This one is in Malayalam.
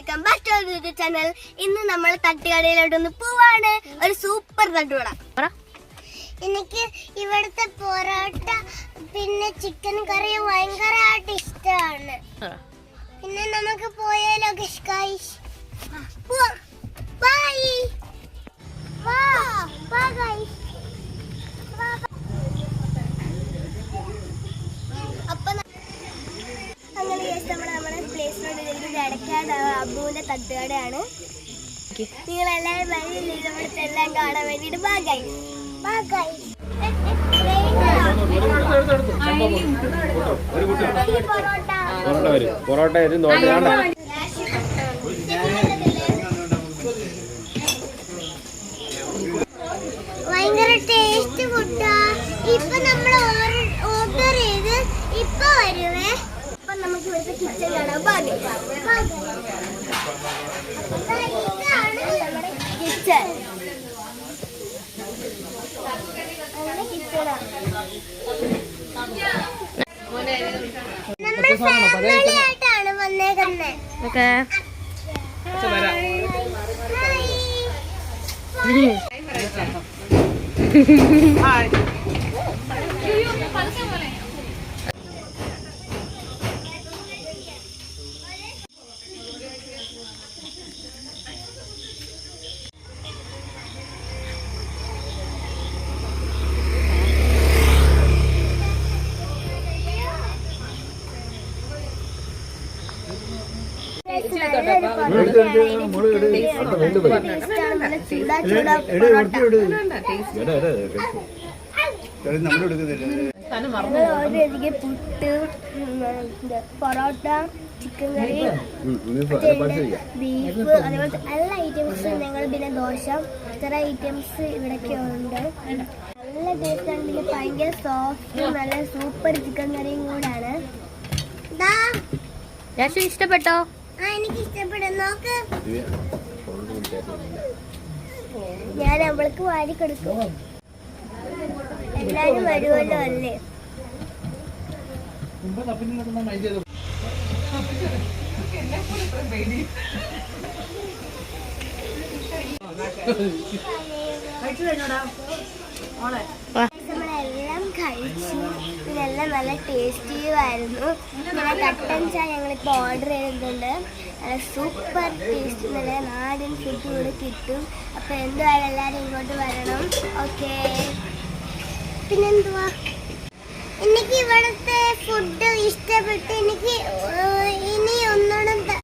Welcome back to YouTube channel. ഇന്ന് നമ്മൾ തട്ടുകടയിലോട്ടൊന്ന് പോവാണ്. ഒരു സൂപ്പർ തട്ടുകട. എനിക്ക് ഇവിടുത്തെ പൊറോട്ട പിന്നെ ചിക്കൻ കറി ഭയങ്കരമായിട്ട് ഇഷ്ടമാണ്. പിന്നെ നമുക്ക് പോയാലോ ഗൈസ്? Bye bye guys. നമ്മുടെ പ്ലേസിനോട് ഇടയ്ക്കാട് അബുവിന്റെ തട്ടുകടയാണ്. നിങ്ങളെല്ലാവരും വഴിയില്ലേ ഇവിടുത്തെ എല്ലാം കാണാൻ വേണ്ടിട്ട് ഭയങ്കര ടേസ്റ്റ് ഫുഡാ. ഇപ്പൊ നമ്മൾ ഓർഡർ ചെയ്ത് ഇപ്പൊ വരുവേ. നമുക്ക് ഇവിടുത്തെ കിച്ചൺ കാണാം. കിച്ചൺ നമ്മൾ ഫാമിലി ആയിട്ടാണ് വന്നേക്കുന്നത്. പുട്ട്, പൊറോട്ട, ചിക്കൻ കറി, ബീഫ്, അതേപോലത്തെ എല്ലാ ഐറ്റംസും ഞങ്ങൾ. പിന്നെ ദോശ, ഇത്ര ഐറ്റംസ് ഇവിടൊക്കെ ഉണ്ട്. നല്ല ടേസ്റ്റാണ്. പിന്നെ ഭയങ്കര സോഫ്റ്റ് നല്ല സൂപ്പർ ചിക്കൻ കറിയും കൂടാണ്. ഇഷ്ടപ്പെട്ടോ? എനിക്ക് ഇഷ്ടപ്പെടും. നോക്ക്, ഞാൻ അവൾക്ക് വാരി കൊടുക്കും. എല്ലാരും വരുമല്ലോ അല്ലേ? നമ്മളെല്ലാം കഴിച്ചു. ഇതെല്ലാം നല്ല ടേസ്റ്റിയുമായിരുന്നു. പിന്നെ കട്ടൻ ചായ ഞങ്ങളിപ്പോൾ ഓർഡർ ചെയ്തിട്ടുണ്ട്. നല്ല സൂപ്പർ ടേസ്റ്റ്, നല്ല നാടൻ ഫുഡ് ഇവിടെ കിട്ടും. അപ്പോൾ എന്തായാലും എല്ലാവരും ഇങ്ങോട്ട് വരണം. ഓക്കെ. പിന്നെന്തുവാ, എനിക്ക് ഇവിടുത്തെ ഫുഡ് ഇഷ്ടപ്പെട്ട് എനിക്ക് ഇനി ഒന്നുകൂടെ